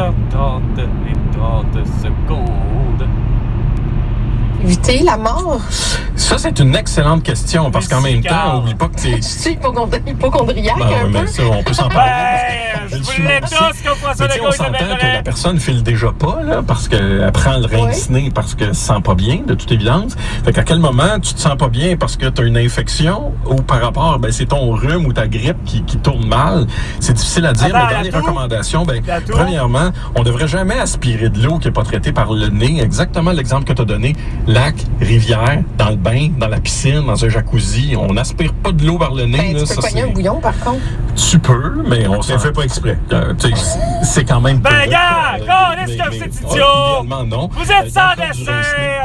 7h30 et 30 secondes. Éviter la mort. Ça, c'est une excellente question, parce qu'en même temps, oublie pas que t'es... C'est hypochondriaque un mais peu. ça, on peut s'en parler. Je voulais tous qu'on fasse ça de on gauche s'entend de que la personne file déjà pas, là, parce qu'elle prend le rince-nez parce qu'elle se sent pas bien, de toute évidence. Fait qu'à quel moment tu te sens pas bien parce que tu as une infection ou par rapport, c'est ton rhume ou ta grippe qui tourne mal? C'est difficile à dire, mais dans les recommandations, premièrement, on devrait jamais aspirer de l'eau qui n'est pas traitée par le nez. Exactement l'exemple que tu as donné. Lac, rivière, dans le bain, dans la piscine, dans un jacuzzi. On n'aspire pas de l'eau par le nez. Tu peux cogner un bouillon, par contre. Tu peux, mais on s'en fait pas exprès. C'est quand même gars, est-ce que c'est idiot? Idéalement, non. Vous êtes sans dessin!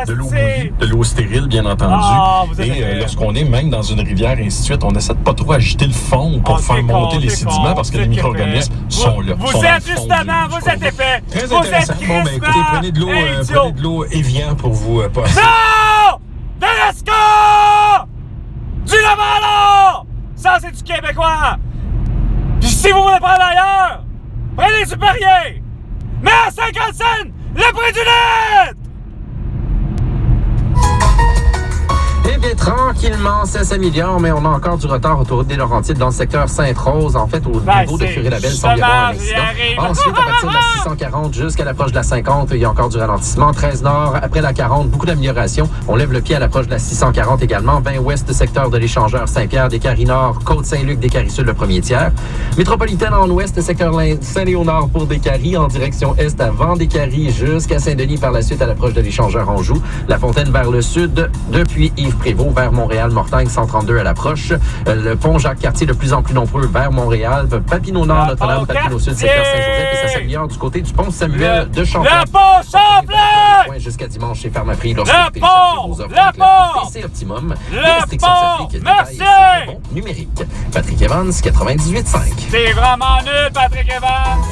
De l'eau bouillie, de l'eau stérile, bien entendu. Et lorsqu'on est même dans une rivière et ainsi de suite, on essaie de pas trop agiter le fond pour faire monter les sédiments parce que les micro-organismes sont là. Vous êtes justement, vous êtes épais. Très vous intéressant. Bon, écoutez, prenez de l'eau Evian pour vous passer. Non! De l'ESCO! Du Lavalon! Ça, c'est du québécois! Puis si vous voulez prendre ailleurs, prenez du Perrier! Mais à 50 cents, le prix du litre! Eh bien, tranquillement, ça s'améliore, mais on a encore du retard autour des Laurentides dans le secteur Sainte-Rose. En fait, au niveau de Fury-Labelle, il semble y avoir un incident. Ensuite, à partir de la 640 jusqu'à l'approche de la 50, il y a encore du ralentissement. 13 Nord, après la 40, beaucoup d'amélioration. On lève le pied à l'approche de la 640 également. 20 Ouest, secteur de l'échangeur Saint-Pierre, Descaries Nord, Côte-Saint-Luc, Descaries Sud, le premier tiers. Métropolitaine en Ouest, secteur Saint-Léonard pour Descaries, en direction Est avant Descaries jusqu'à Saint-Denis, par la suite à l'approche de l'échangeur Anjou. La Fontaine vers le sud, depuis Yves-Prévost vers Montréal-Mortagne, 132 à l'approche. Le pont Jacques-Cartier de plus en plus nombreux vers Montréal. Papineau Nord, Notre-Dame, Papineau Sud, secteur Saint-Joseph. Et ça s'améliore du côté du pont Samuel de Champlain. Le pont Champlain! Jusqu'à dimanche chez Pharmaprix. Le pont! Le pont! PC Optimum. Le pont! Merci! Numérique. Patrick Evans, 98.5. C'est vraiment nul, Patrick Evans!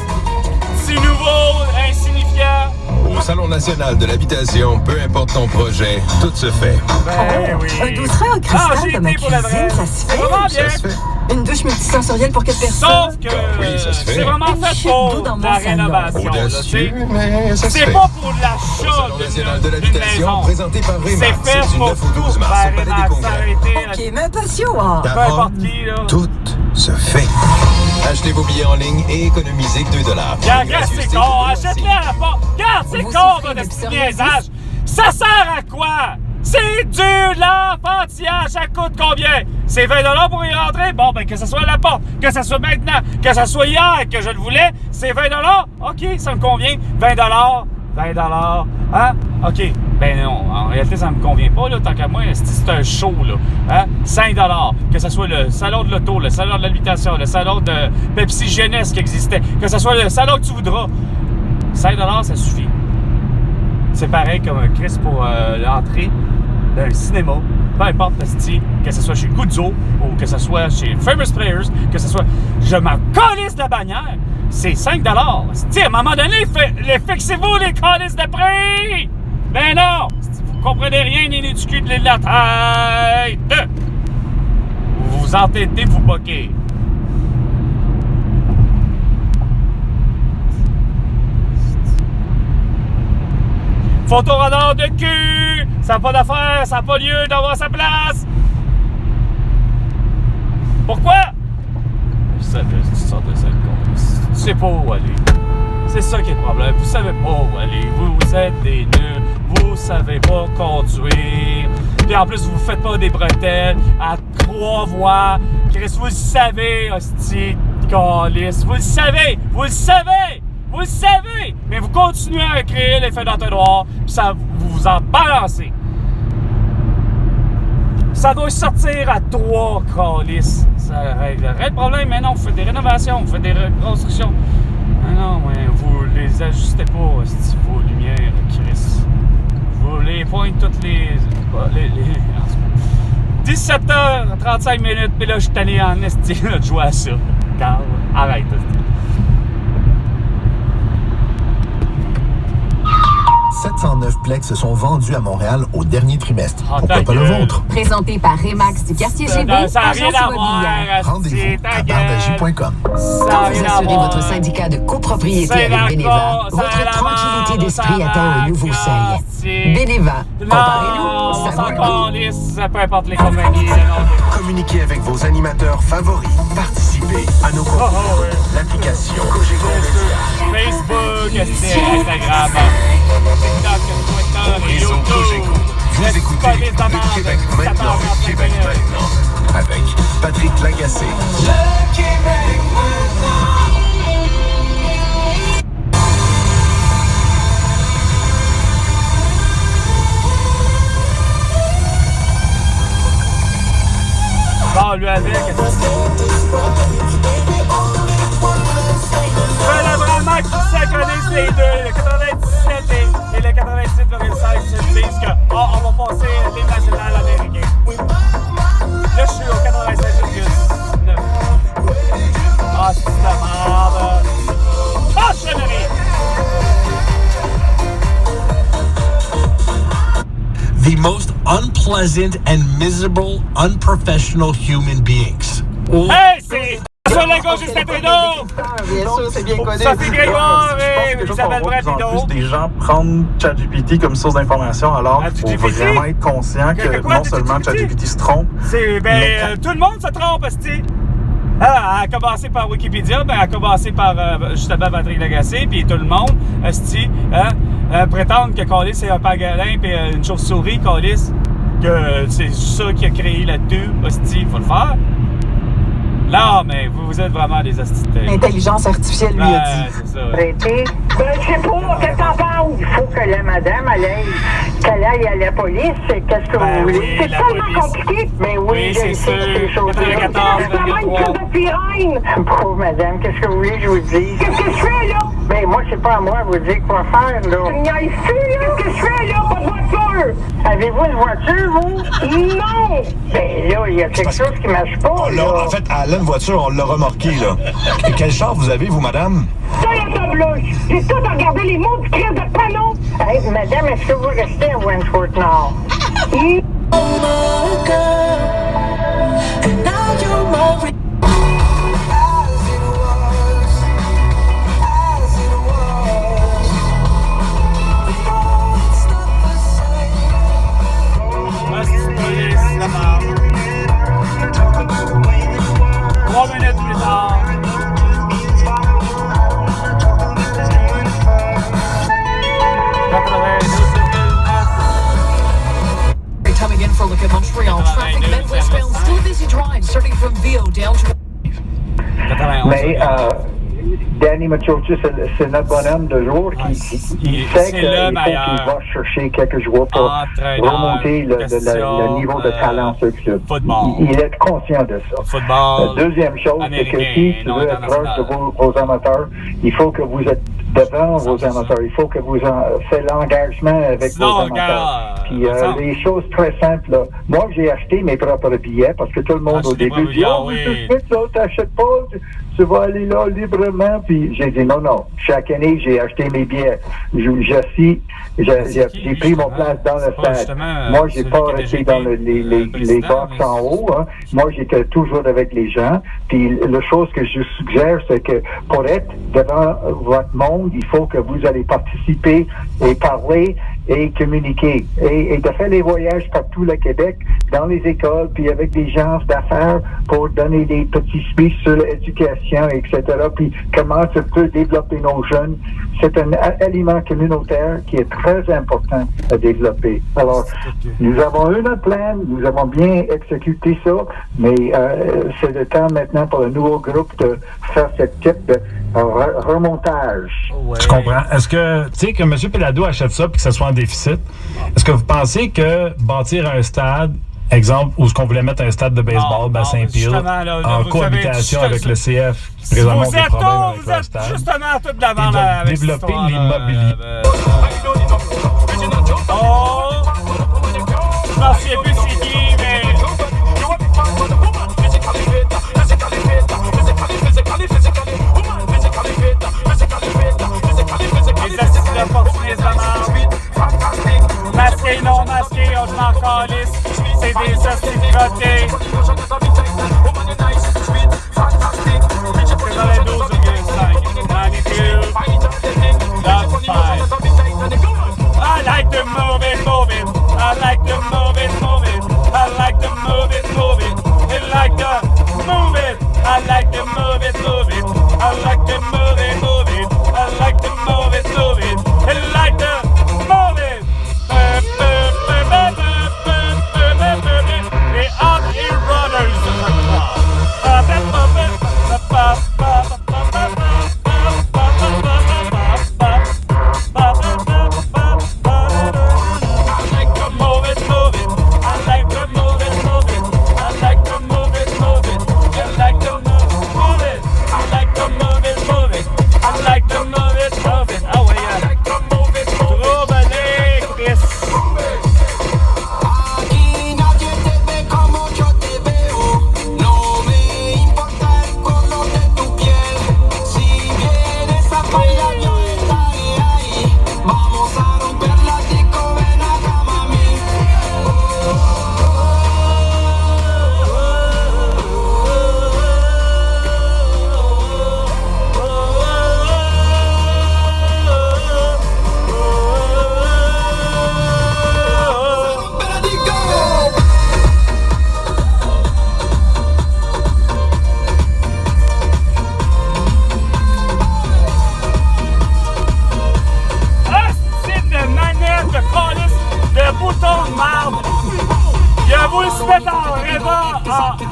Si nouveau, insignifiant. Au Salon national de l'habitation, peu importe ton projet, tout se fait. Ben oui. Un douceret en cristal dans ma cuisine, ça se fait? Vraiment bien. Ça se fait. Une douche multisensorielle pour 4 personnes? Sauf que oui, ça se fait. c'est vraiment fait chute d'eau dans pour mon la salon. rénovation. Là, Audacieux, mais ça se c'est fait. pas pour Au l'achat Salon national de d'une l'habitation, maison. présenté par Remax, C'est fait du pour 9 au 12 tout mars faire au Palais des Remax. Congrès. OK, mais attention, hein. Peu importe qui, là. Tout se fait. Achetez vos billets en ligne et économisez 2 $. Regarde, c'est con, achète-les à la porte. Regarde, c'est Vous con, souffrez là, de de petit psoriasis? niaisage. Ça sert à quoi? C'est du l'enfantillage, ça coûte combien? C'est 20 pour y rentrer? Bon, ben que ce soit à la porte, que ce soit maintenant, que ce soit hier que je le voulais, c'est 20 OK, ça me convient. 20 hein? OK. Ben non, en réalité, ça me convient pas, là, tant qu'à moi, c'est un show, là. Hein? 5 que ce soit le salon de l'auto, le salon de l'habitation, le salon de Pepsi Jeunesse qui existait, que ce soit le salon que tu voudras. 5 ça suffit. C'est pareil comme un Chris pour l'entrée d'un cinéma. Peu importe le style, que ce soit chez Guzzo ou que ce soit chez Famous Players, que ce soit... Je m'en calisse de la bannière. C'est 5 à un moment donné, fixez-vous les calices de prix! Ben non! Vous comprenez rien ni du cul de la tête! Vous vous entêtez, vous boquez. Photoradar de cul! Ça n'a pas d'affaire, ça n'a pas lieu d'avoir sa place! Pourquoi? Je savais que tu sortais ça de Tu sais pas où aller. C'est ça qui est le problème. Vous savez pas où aller. Vous êtes des nuls. Vous savez pas conduire. Puis en plus, vous faites pas des bretelles à 3 voies. Chris, vous le savez, hostie, calice. Vous le savez! Vous le savez! Vous le savez! Mais vous continuez à créer l'effet d'entonnoir, puis ça, vous vous en balancez. Ça doit sortir à 3, calice. Ça réglerait le problème, mais non, vous faites des rénovations, vous faites des reconstructions. Ah non, mais vous les ajustez pas, vos lumières, Chris. Vous les pointez toutes les 17h35 minutes, puis là, je suis allé en esti de jouer à ça. Carl, arrête, esti. 709 Plex se sont vendus à Montréal au dernier trimestre. Oh, Pourquoi pas le vôtre? Présenté par Remax du quartier GB, Ça n'a rien agence à voir. immobilière. Rendez-vous à bardagie.com. Ça n'a Quand vous rien à assurez voir. votre syndicat de copropriété C'est avec Beneva, d'accord, ça votre a la tranquillité merde, d'esprit ça atteint un va, nouveau ah, seuil. c'est- Beneva, Non, comparez-nous, on ça s'en vaut le coup. calisse, peu importe les compagnies. Non. Communiquez avec vos animateurs favoris. Participez à nos concours. ouais. L'application Cogeco Média. Facebook, Instagram, TikTok, Twitter et Réseau YouTube. Cogeco. Vous écoutez le Québec maintenant. Québec maintenant. Avec Patrick Lagacé. Bon, lui avec. Fallait vraiment qu'ils synchronisent les deux, le 97 et le 88,5 se disent que on va passer l'hymne national américain. Là, je suis au 96,9. Ah, c'est de la merde. Ah, je suis The most unpleasant and miserable, unprofessional human beings. Hey, c'est François Legault, Justin Trudeau! Bien sûr, c'est bien connu. Sophie Grégoire et Je pense Isabelle qu'on voit de plus en Brapido. plus des gens prendre ChatGPT comme source d'information, alors qu'il faut ChatGPT? vraiment être conscient que Quoi, non seulement ChatGPT? ChatGPT se trompe, C'est, ben, tout le monde se trompe, esti. Ah, à commencer par Wikipédia, ben, à commencer par, justement, Patrick Lagacé, puis tout le monde, esti, prétendre que Callis, c'est un pangolin, puis une chauve-souris, Callis, que c'est ça qui a créé la tube, esti, faut le faire. Non, mais vous êtes vraiment des hostilités. L'intelligence artificielle lui a dit. C'est ça. Arrêtez. Je sais pas, qu'est-ce que t'en penses? Il faut que la madame, qu'elle aille à la police. Qu'est-ce que Ben vous voulez? oui, C'est la tellement police. compliqué. Mais oui, Oui, je c'est sais sûr. ces choses-là. 94,3. C'est vraiment une crise de sirène. Pauvre madame, qu'est-ce que vous voulez que je vous dise? Qu'est-ce que je fais, là? Ben, moi, c'est pas à moi de vous dire quoi faire, là. Tu me niaises plus, là? Qu'est-ce que je fais, là? Pas de voiture! Avez-vous une voiture, vous? Non! Ben, là, il y a quelque chose qui marche pas, là. En fait, elle a une voiture, on l'a remarqué, là. Et quel char vous avez, vous, madame? Toyota Blush! J'ai tout regardé les mots du crise de panneau! Hey, madame, est-ce que vous restez à Wentworth Nord? Ah, c'est police, la merde. 3 minutes plus tard. Coming in for a look at Montreal traffic. Then westbound, still a busy drive, starting from VO down to... 91. Mais, Danny Machocha, c'est notre bonhomme de jour qui sait c'est qu'il le meilleur. va chercher quelques joueurs pour Entraîneur, remonter le niveau de talent sur le club. football. Il est conscient de ça. Football. Deuxième chose, c'est que américain, si tu non veux être proche international. de vos amateurs, il faut que vous êtes devant vos amateurs. Il faut que vous faites l'engagement avec Sinon, vos amateurs. regarde, Puis ensemble. les choses très simples, là. Moi, j'ai acheté mes propres billets parce que tout le monde au Acheter début des dit « propres Oh, billets, mais tout de suite, là, t'achètes pas, tu vas aller là librement. » Puis j'ai dit « Non. Chaque année, j'ai acheté mes billets. J'ai pris mon place dans le stade. Moi, j'ai pas resté dans les box en haut. Hein. Moi, j'étais toujours avec les gens. Puis la chose que je suggère, c'est que pour être devant votre monde, il faut que vous allez participer et parler et communiquer. Et de faire les voyages partout le Québec, dans les écoles, puis avec des gens d'affaires pour donner des petits speeches sur l'éducation, etc. Puis comment ça peut développer nos jeunes. C'est un aliment communautaire qui est très important à développer. Alors, nous avons eu notre plan, nous avons bien exécuté ça, mais c'est le temps maintenant pour le nouveau groupe de faire ce type de remontage. Ouais. Je comprends. Est-ce que, tu sais, que M. Pelado achète ça puis que ça soit en déficit, est-ce que vous pensez que bâtir un stade, exemple, où ce qu'on voulait mettre un stade de baseball, bassin pile, en cohabitation avec le CF, présentement, vous des êtes problèmes avec vous leur êtes stade, justement tout d'avant et de avec cette développer histoire-là. l'immobilier. Oh! Je m'en souviens plus c'est qui, mais... Les astuces d'opportunisme de merde. calice. C'est des hosties de crottés. C'est dans les 12,5. 92. That's 5. I like to move it, move it. I like to move it, move it. I like to move it, move it. I like to move it. I like to move it, move it. I like to move it, move it. I like to move it, move it. I like to move it. The Hot Ear Brothers.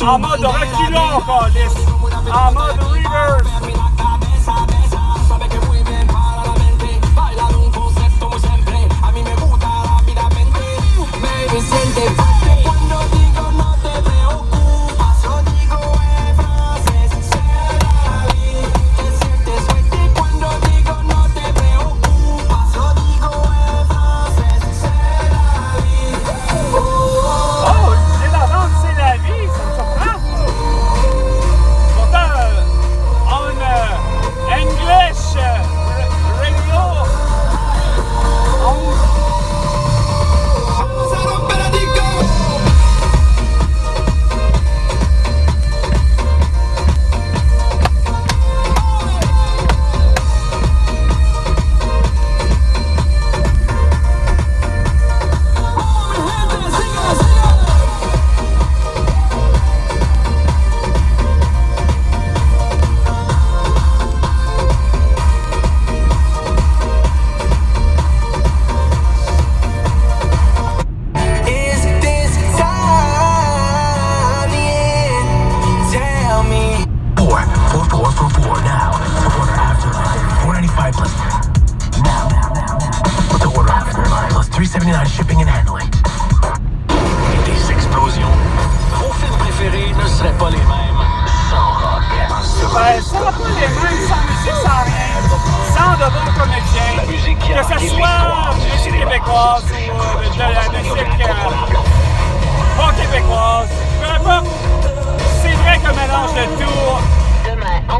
En mode reculon, calice. En mode reverse.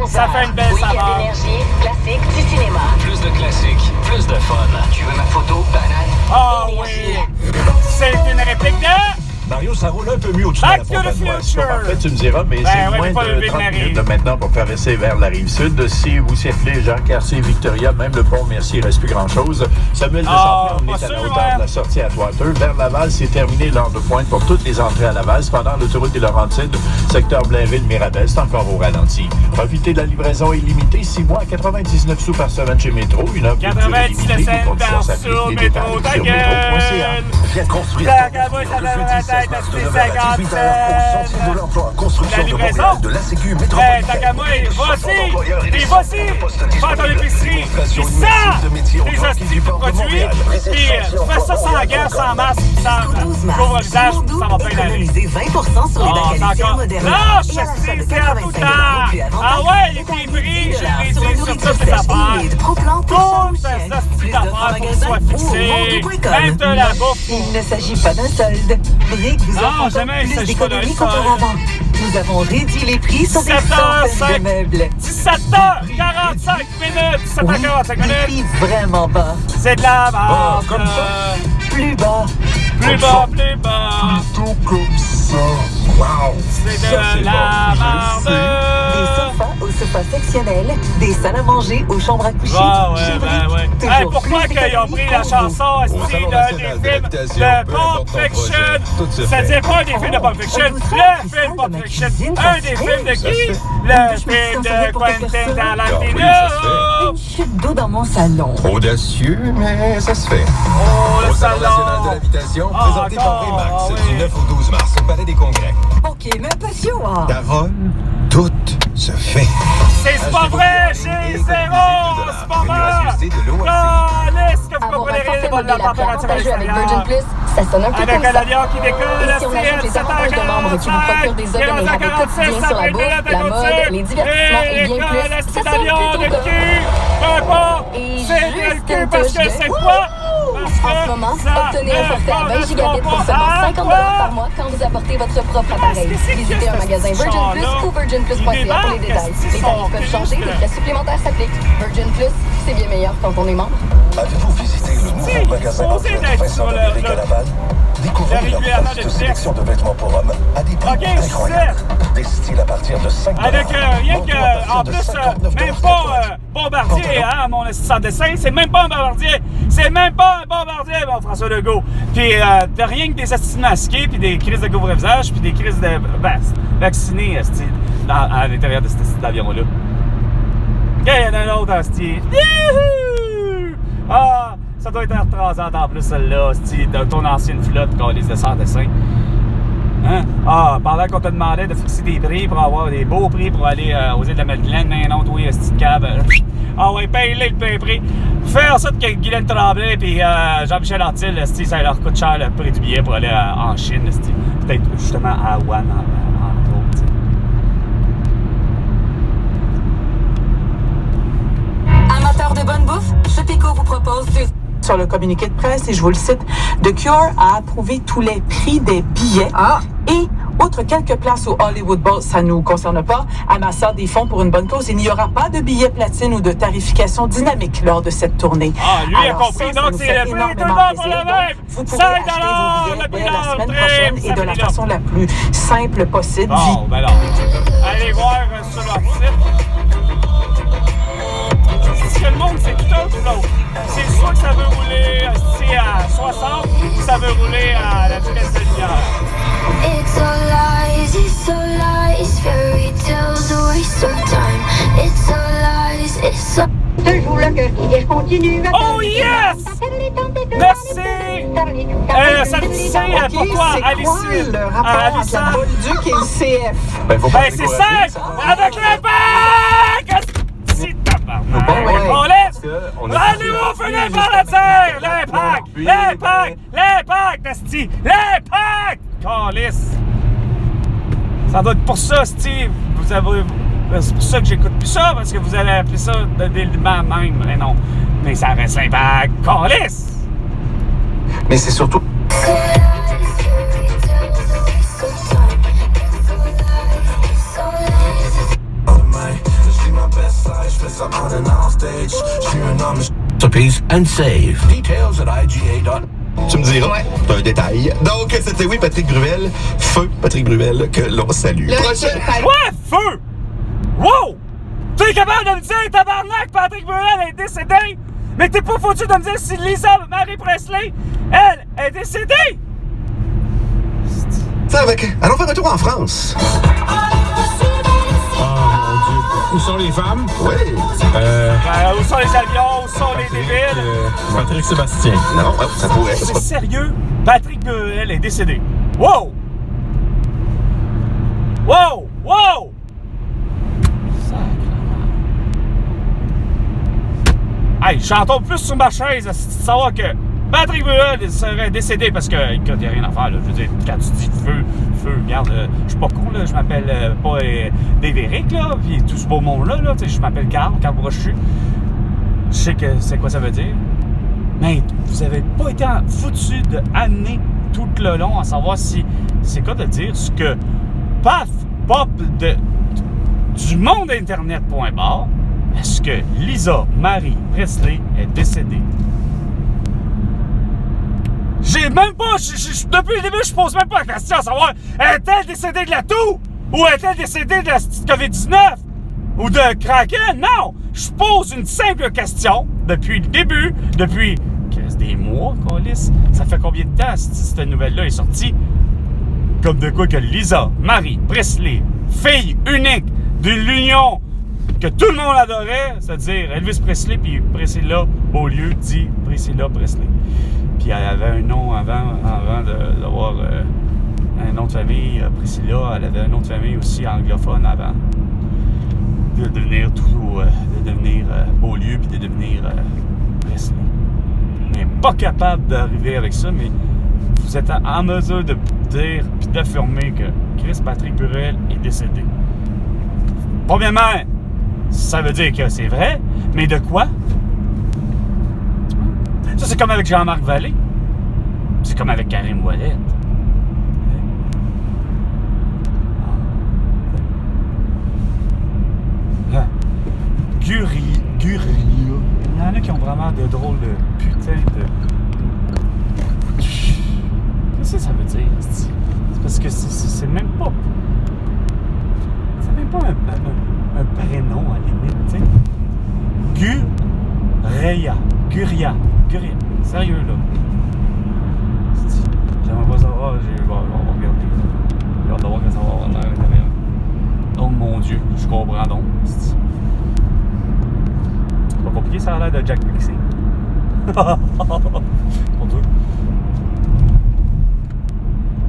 Ça fait une belle saveur. Énergie, classique du cinéma. Plus de classiques, plus de fun. Tu veux ma photo, banane? Ah oui! C'est une réplique de... Mario, ça roule un peu mieux au-dessus de Back la to the Future! Parfait, tu me diras, mais c'est moins de 30 minutes de maintenant pour traverser vers la Rive-Sud. Si vous sifflez Jean-Cartier, Victoria, même le pont Mercier, il ne reste plus grand-chose. Samuel Deschamps, on est à la hauteur de la sortie à Trois-Teux. Vers Laval, c'est terminé l'heure de pointe pour toutes les entrées à Laval. Cependant, l'autoroute des Laurentides, secteur Blainville-Mirabel, c'est encore au ralenti. Profitez de la livraison illimitée, 6 mois à 99 sous par semaine chez Métro. Une offre de durée limitée, les conditions s'appliquent, les détails sur métro.ca. Viens construire de l'emploi, construction de Montréal, de la Sécu métropolitaine. Voici, faire ton épicerie, puis ça, des hosties de produits, puis fais ça sans gants, sans masque, sans couvre visage, ça va pas y aller. 20% sur les bacaliciens modérés. Lâche, c'est à tout temps. Ah ouais, les prix, je les ai sur toutes les affaires. Toutes ces hosties d'affaires pour qu'ils soient fixés. Même de la bouffe. Il ne s'agit pas d'un solde. Brick vous offre plus d'économies qu'auparavant. Nous avons réduit les prix sur des centaines de meubles. 17h45 minutes! 17h45 minutes! Des prix vraiment bas. C'est de la base! Comme ça? Plus bas. Plus bas, plus bas. Plutôt comme ça. Wow. C'est de la merde. Des sofas au sofa sectionnel, des salles à manger aux chambres à coucher. Ouais. Hey, pourquoi qu'ils ont pris la chanson des films de Pulp Fiction? Ça disait pas des films de Pulp Fiction, le film Pulp Fiction. Un des films de qui? Le film de Quentin Tarantino. Une chute d'eau dans mon salon. Audacieux, mais ça se fait. Oh, le salon. Salon national de l'habitation, présenté par Remax du 9 au 12 mars au Palais des Congrès. OK, mais patient. Carole, tout se fait. C'est pas vrai, j'ai zéro! C'est pas vrai! Est-ce que vous comprenez rien de la température avec Virgin Plus, ça sonne un peu avec comme un ça. avion qui décolle, Et si on ajoute les avantages de membres qui vous procurent des offres de mes rabais quotidiens sur la bourse, la mode, les divertissements et bien plus, ça sonne plutôt comme... Et juste une touche de... En ce moment, obtenez un forfait à 20 gigabits pour seulement 50 $ par mois quand vous apportez votre propre appareil. Visitez un magasin Virgin Plus ou virginplus.ca pour les détails. Les tarifs peuvent changer, les frais supplémentaires s'appliquent. Virgin Plus, c'est bien meilleur quand on est membre. Avez-vous visité le nouveau magasin Vincent de Caravane? Découvrez leur vaste sélection de vêtements pour hommes à des prix incroyables. Des styles à partir de 5 $. Avec rien que, en plus, même pas Bombardier, hein, mon assistant de dessin, c'est même pas un Bombardier. C'est même pas un Bombardier, mon François Legault. Puis de rien que des assistants masqués, puis des crises de couvre-visage, puis des crises de vaccinés à l'intérieur de cet avion-là. Il y en a un autre, Ah, ça doit être un retransante en plus, celle-là, de ton ancienne flotte, qu'on les descend de dessin. Hein? Ah, pendant qu'on te demandait de fixer des prix pour avoir des beaux prix pour aller aux îles de la Madeleine, mais non, oui, petite cave. Ah ouais, paye-les le prix. Faire ça que Guylaine Tremblay et Jean-Michel Antil, ça leur coûte cher le prix du billet pour aller en Chine, peut-être justement à Wuhan, entre autres. Amateur de bonne bouffe, Chepico vous propose sur le communiqué de presse, et je vous le cite, The Cure a approuvé tous les prix des billets et, outre quelques places au Hollywood Bowl, ça ne nous concerne pas, amassant des fonds pour une bonne cause, il n'y aura pas de billets platine ou de tarification dynamique lors de cette tournée. Ah, lui a compris, donc c'est le prix tout le monde pour le même! Vous pourrez acheter vos billets dès la semaine prochaine et de la façon la plus simple possible. Bon, ben alors, allez voir sur leur site. Que le monde, c'est tout un ou l'autre. C'est soit que ça veut rouler à 60 ou ça veut rouler à la vitesse de lumière. It's all lies, fairy tales, a waste of time. It's all lies, it's all... Ce jour-là que je continue. Oh yes! Merci! Ça te dit pourquoi Alice? Le rapport entre la Bolduc et le CF. Ben c'est simple! Avec l'impact! Si on laisse! Allez-vous finir par la terre! L'impact, Asti! L'impact! Calice! Ça doit être pour ça, Steve. C'est pour ça que j'écoute plus ça, parce que vous avez appelé ça dès le même. Mais non. Mais ça reste l'impact. Calice! Mais c'est surtout... Surprise and save. Details at IGA. Tu me diras, c'est un détail. Donc, c'était Patrick Bruel, feu Patrick Bruel, que l'on salue. Quoi, feu? Wow! T'es capable de me dire, tabarnak, Patrick Bruel est décédé? Mais t'es pas foutu de me dire si Lisa Marie Presley, elle, est décédée? Ça, allons faire un tour en France. Où sont les femmes? Oui. Où sont les avions? Où sont les débiles? Patrick Sébastien. Non, ça pourrait. C'est sérieux? Patrick Bruel est décédé. Wow! Wow! Wow! Hey, j'entends plus sur ma chaise à savoir que Patrick Bruel serait décédé parce que, écoute, il n'y a rien à faire, là. Je veux dire, quand tu dis feu, regarde, je suis pas con, là, je m'appelle pas Dévéric, là, puis tout ce beau monde-là, tu sais, je m'appelle Carl Brochu. Je sais que c'est quoi ça veut dire. Mais vous avez pas été foutu de amener tout le long à savoir si c'est quoi de dire ce que pop du monde internet.bar, est-ce que Lisa Marie Presley est décédée? J'ai même pas... depuis le début, je pose même pas la question à savoir, est-elle décédée de la toux? Ou est-elle décédée de la COVID-19? Ou de Kraken? Non! Je pose une simple question depuis le début, depuis des mois, câlisse. Ça fait combien de temps cette nouvelle-là est sortie? Comme de quoi que Lisa Marie Presley, fille unique de l'union que tout le monde adorait, c'est-à-dire Elvis Presley puis Priscilla Beaulieu, dit Priscilla Presley. Puis elle avait un nom avant d'avoir un nom de famille, Priscilla, elle avait un nom de famille aussi anglophone avant de devenir Beaulieu puis de devenir Presley. On n'est pas capable d'arriver avec ça, mais vous êtes en mesure de dire puis d'affirmer que Chris Patrick Burrell est décédé. Premièrement, ça veut dire que c'est vrai, mais de quoi? Ça, c'est comme avec Jean-Marc Vallée. C'est comme avec Karim Ouellet. Guria. Il y en a qui ont vraiment de drôles de putain de... Qu'est-ce que ça veut dire? C'est parce que c'est même pas... C'est même pas un prénom à la limite, tu sais. Guria. Sérieux, là. J'aimerais pas savoir, on va regarder. J'ai hâte de voir que ça va avoir l'air à l'intérieur. Oh mon Dieu, je comprends donc. C'est pas compliqué, ça a l'air de Jack Mixing. Pour toi.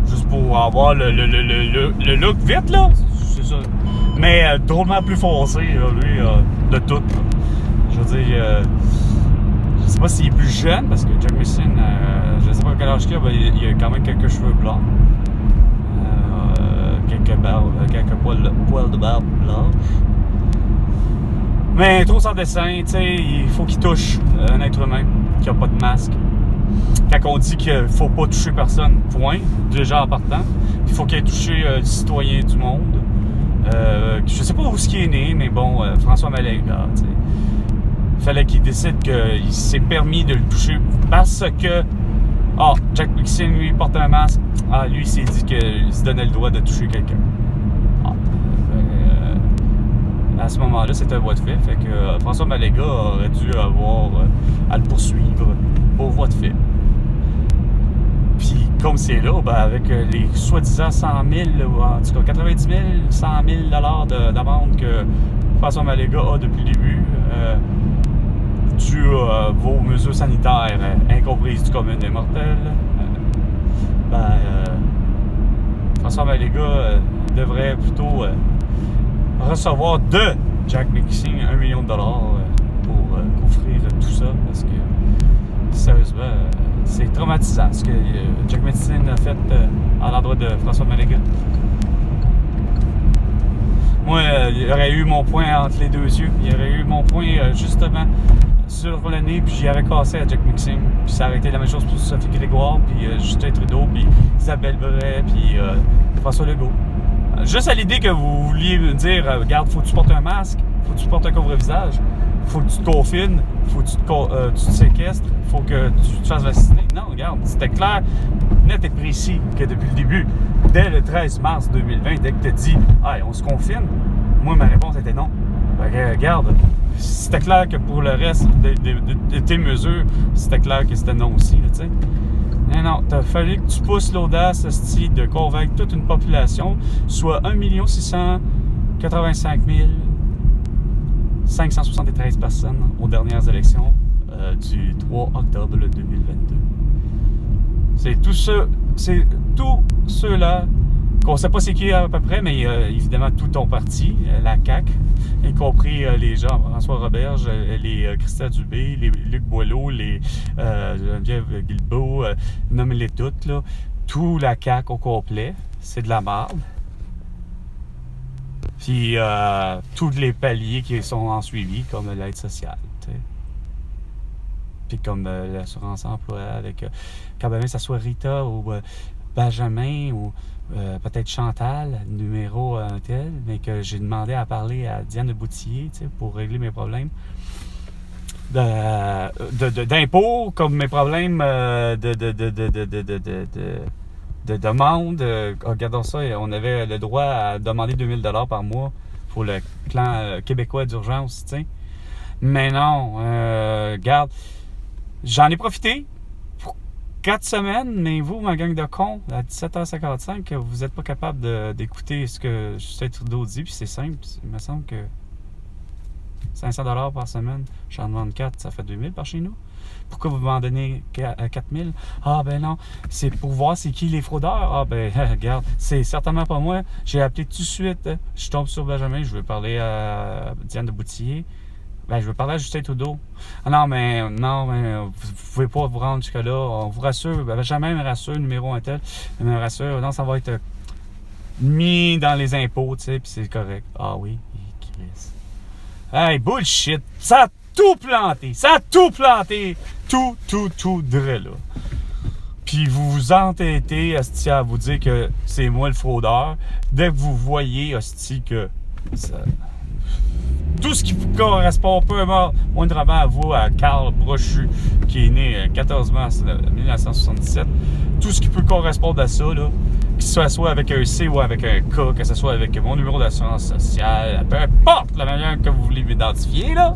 Juste pour avoir le look vite, là. C'est ça. Mais drôlement plus foncé, là, lui, de tout. Là. Je veux dire, je sais pas s'il est plus jeune, parce que Jack Mixing, je sais pas quel âge il a, mais il a quand même quelques cheveux blancs. Quelques poils de barbe blanche. Mais trop sans dessin, tu sais, il faut qu'il touche un être humain qui a pas de masque. Quand on dit qu'il faut pas toucher personne, point, déjà en partant, il faut qu'il ait touché le citoyen du monde. Je sais pas où il est né, mais bon, François Maléga, tu sais. Il fallait qu'il décide qu'il s'est permis de le toucher parce que Jack Mixon, lui, porte un masque. Lui, il s'est dit qu'il se donnait le droit de toucher quelqu'un. À ce moment-là, c'était un voie de fait. Fait que François Maléga aurait dû avoir à le poursuivre pour voie de fait. Puis, comme c'est là, avec les soi-disant 100 000, ou en tout cas 90 000, 100 000 d'amende que François Maléga a depuis le début, dû à vos mesures sanitaires incomprises du commun des mortels, François Maléga devrait plutôt recevoir de Jack Mixing $1 million pour couvrir tout ça, parce que sérieusement, c'est traumatisant ce que Jack Mixing a fait à l'endroit de François Maléga. Moi, il y aurait eu mon poing entre les deux yeux. Il y aurait eu mon poing justement sur le nez, puis j'y aurais cassé à Jack Mixing. Puis ça aurait été la même chose pour Sophie Grégoire, puis Justin Trudeau, puis Isabelle Bray, puis François Legault. Juste à l'idée que vous vouliez me dire, regarde, faut que tu portes un masque, faut que tu portes un couvre-visage, faut que tu te confines, faut que tu te séquestres, faut que tu te fasses vacciner. Non, regarde, c'était clair, net et précis que depuis le début, dès le 13 mars 2020, dès que tu as dit « Hey, on se confine », moi, ma réponse était non. Regarde, c'était clair que pour le reste de tes mesures, c'était clair que c'était non aussi, tu sais. Non, t'as fallu que tu pousses l'audace de convaincre toute une population, soit 1 685 573 personnes aux dernières élections du 3 octobre 2022. C'est tous ceux-là qu'on ne sait pas c'est qui à peu près, mais évidemment tout ton parti, la CAQ, y compris les gens, François Roberge, les Christian Dubé, les Luc Boileau, les Geneviève Guilbeault, nommez-les toutes, là. Tout la CAQ au complet, c'est de la merde. Puis tous les paliers qui sont en suivi, comme l'aide sociale, t'sais. Puis comme l'assurance emploi, avec quand même ça soit Rita ou Benjamin ou peut-être Chantal, numéro un tel, mais que j'ai demandé à parler à Diane de Boutillier, pour régler mes problèmes. d'impôts, comme mes problèmes de demande. Regardons ça, on avait le droit à demander 2000 $ par mois pour le clan québécois d'urgence, tu sais. Mais non, regarde, j'en ai profité pour 4 semaines, mais vous, ma gang de cons, à 17h55, vous n'êtes pas capable d'écouter ce que Justin Trudeau dit, puis c'est simple, il me semble que 500 $ par semaine, j'en demande 4, ça fait 2000 par chez nous. Pourquoi vous m'en donnez 4000? Ah ben non, c'est pour voir c'est qui les fraudeurs. Ah ben regarde, c'est certainement pas moi. J'ai appelé tout de suite. Je tombe sur Benjamin, je veux parler à Diane de Boutillier. Ben je veux parler à Justin Trudeau. Ah non, mais vous pouvez pas vous rendre jusque-là. On vous rassure, Benjamin me rassure, numéro un tel, me rassure. Non, ça va être mis dans les impôts, tu sais, puis c'est correct. Ah oui, Chris. Hey, bullshit! Ça a tout planté! Ça a tout planté! Tout drôle, là. Puis vous vous entêtez, hostie, à vous dire que c'est moi le fraudeur. Dès que vous voyez, hostie, que ça... tout ce qui vous correspond peu moindrement à vous, à Carl Brochu, qui est né le 14 mars 1977, tout ce qui peut correspondre à ça, là, que ce soit avec un C ou avec un K, que ce soit avec mon numéro d'assurance sociale, peu importe la manière que vous voulez m'identifier, là,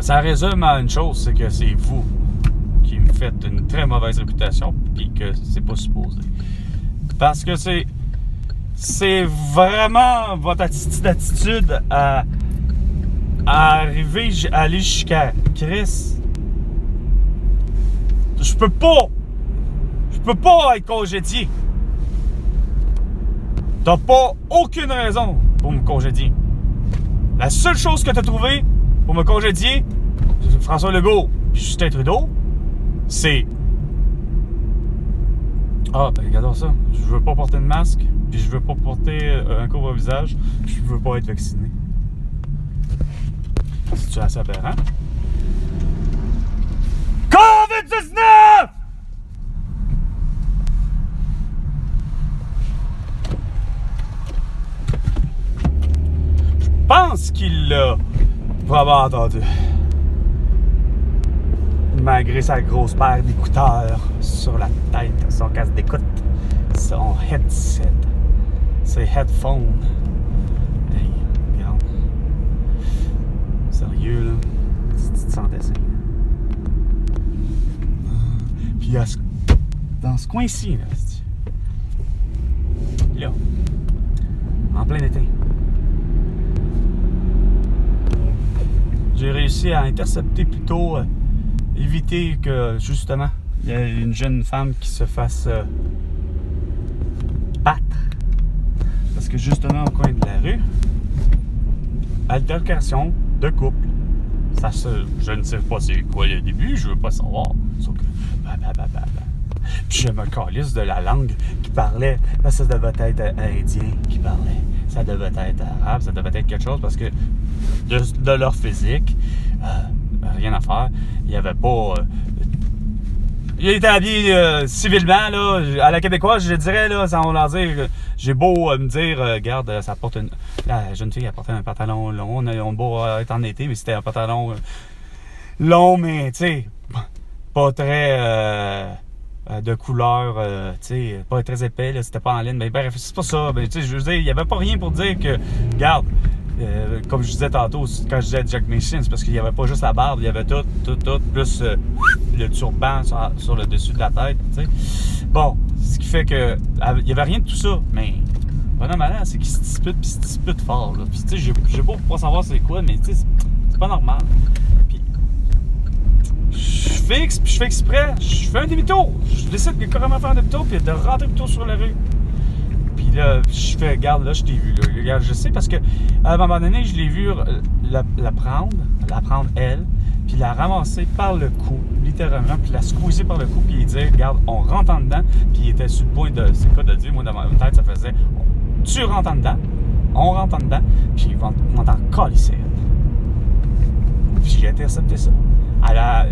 ça résume à une chose, c'est que c'est vous qui me faites une très mauvaise réputation puis que c'est pas supposé. Parce que c'est vraiment votre attitude à arriver à aller jusqu'à Chris. Je peux pas être congédié. T'as pas aucune raison pour me congédier. La seule chose que t'as trouvé pour me congédier, François Legault et Justin Trudeau, c'est... Ah, ben regardons ça. Je veux pas porter de masque, puis je veux pas porter un couvre-visage, puis je veux pas être vacciné. C'est-tu assez aberrant? COVID-19! Je pense qu'il l'a vraiment entendu. Malgré sa grosse paire d'écouteurs sur la tête, son casque d'écoute, son headset, ses headphones. Hey, regarde. Sérieux, là. Tu te sentais ça. Puis dans ce coin-ci, là, en plein été, j'ai réussi à intercepter plutôt, éviter que, justement, il y ait une jeune femme qui se fasse battre. Parce que, justement, au coin de la rue, altercation de couple. Ça je ne sais pas c'est quoi le début, je veux pas savoir. Sauf que, Puis je me calisse de la langue qui parlait. Là, ça devait être indien qui parlait. Ça devait être arabe, ça devait être quelque chose parce que de leur physique, rien à faire. Il n'y avait pas... il était habillé civilement, là. À la québécoise, je dirais, là, sans leur dire... J'ai beau me dire, regarde, ça porte une... La jeune fille, elle portait un pantalon long. On a beau être en été, mais c'était un pantalon long, mais, tu sais, pas très... de couleur, tu sais, pas très épais, là, c'était pas en ligne. Mais bref, c'est pas ça. Mais, tu sais, je veux dire, il n'y avait pas rien pour dire que... Regarde, comme je disais tantôt, quand je disais Jack Mason, c'est parce qu'il n'y avait pas juste la barbe, il y avait tout, plus le turban sur le dessus de la tête, tu sais. Bon, ce qui fait que il n'y avait rien de tout ça, mais pendant malin, c'est qu'il se dispute, puis il se dispute fort, là. Puis tu sais, j'ai beau pas savoir c'est quoi, mais tu sais, c'est pas normal. Puis je fixe, puis je fais exprès, je fais un demi-tour. Je décide de carrément faire un demi-tour, puis de rentrer plutôt sur la rue. Puis là, je fais, regarde, là, je t'ai vu, là. Regarde, je sais, parce que à un moment donné, je l'ai vu la prendre, elle, puis la ramasser par le cou, littéralement, puis la squeezer par le cou, puis il dit, regarde, on rentre en dedans, puis il était sur le point de, c'est quoi de dire, moi, dans ma tête, ça faisait, tu rentres en dedans, on rentre en dedans, puis ils vont t'en calisser. Puis j'ai intercepté ça.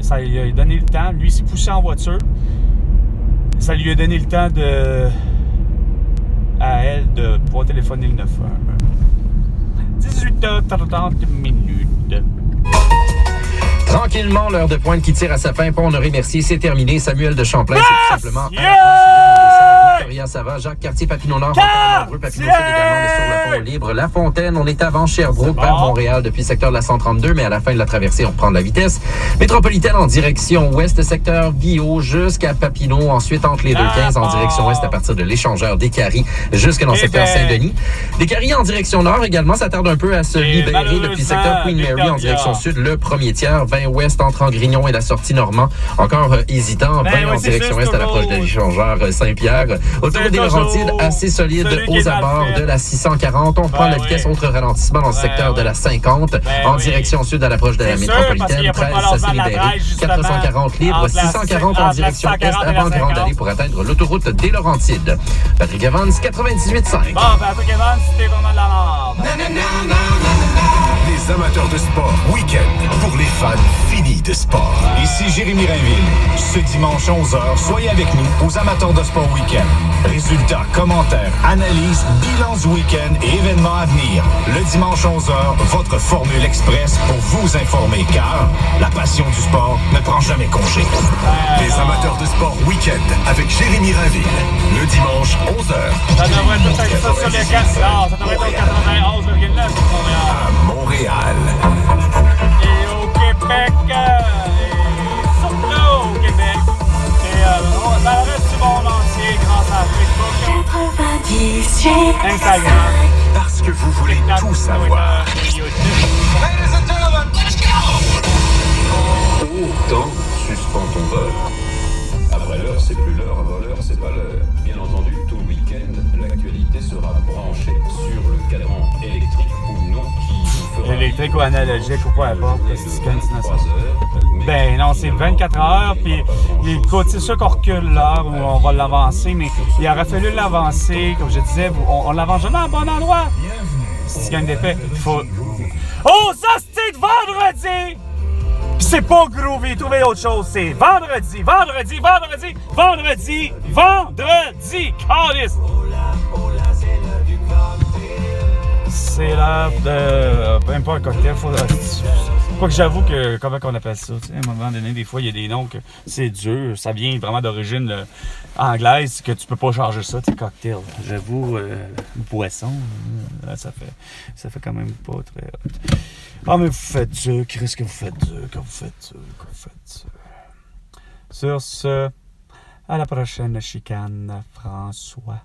Ça lui a donné le temps, lui, il s'est poussé en voiture, ça lui a donné le temps à elle de pouvoir téléphoner le 911. 18h30 minutes. Tranquillement, l'heure de pointe qui tire à sa fin. Pont Honoré Mercier, c'est terminé. Samuel de Champlain, c'est tout simplement Victoria, ça va. Jacques Cartier, Papineau Nord, encore nombreux. Papineau Sud également, mais sur le pont libre. La Fontaine, on est avant Sherbrooke, vers Montréal, depuis le secteur de la 132, mais à la fin de la traversée, on prend de la vitesse. Métropolitaine en direction ouest, secteur Bio jusqu'à Papineau. Ensuite, entre les 215 en direction ouest, à partir de l'échangeur d'Écarie, jusque dans le secteur Saint-Denis. D'Écarie en direction nord également, ça tarde un peu à se libérer depuis le secteur Queen Mary en direction sud. Le premier tiers, 20 ouest entre Angrignon et la sortie Normand. Encore hésitant, 20 en direction est à l'approche de l'échangeur Saint-Pierre. Autoroute des Laurentides, assez solide aux abords de la 640. On prend la vitesse, autre ralentissement dans le secteur de la 50. En direction sud à l'approche de la métropolitaine. 13, ça s'est libéré. 440 libre. 640 en direction est avant Grande Allée pour atteindre l'autoroute des Laurentides. Patrick Evans, 98.5. Bon, Patrick Evans, c'était vraiment de la merde. Les amateurs de sport, week-end pour les fans finis de sport. Ici Jérémy Rainville. Ce dimanche 11h, soyez avec nous aux amateurs de sport week-end. Résultats, commentaires, analyses, bilans du week-end et événements à venir. Le dimanche 11h, votre Formule Express pour vous informer, car la passion du sport ne prend jamais congé. Les amateurs de sport week-end avec Jérémy Rainville. Le dimanche 11h. Ça devrait être ça sur les 4. Non, ça devrait être au 91,9 à Montréal. Et au Québec, et surtout au Québec. Et dans le reste du monde entier, grâce à Facebook, Instagram. Parce que vous voulez tout savoir. Autant suspend ton vol. Après l'heure, c'est plus l'heure. Avant l'heure, c'est pas l'heure. Bien entendu, tout le week-end, l'actualité sera branchée sur le cadran électrique ou non qui vous fera... Électrique ou analogique ou peu importe. Ben non, c'est 24 heures, puis écoute, c'est sûr qu'on recule l'heure où on va l'avancer, mais il aurait fallu l'avancer, comme je disais, on l'avance jamais au bon endroit. C'est gagne d'épais. Faut... Oh, ça c'est vendredi! Pis c'est pas groovy, trouvez autre chose, c'est vendredi, calice! C'est l'heure de... Même pas un cocktail, faut... Quoi que j'avoue que, comment on appelle ça, tu sais, à un moment donné, des fois, il y a des noms que c'est dur, ça vient vraiment d'origine anglaise, que tu peux pas changer ça, tu sais, cocktail. J'avoue, boisson, ça fait quand même pas très... Ah, mais vous faites dur, Chris, que vous faites dur, Sur ce, à la prochaine chicane, François.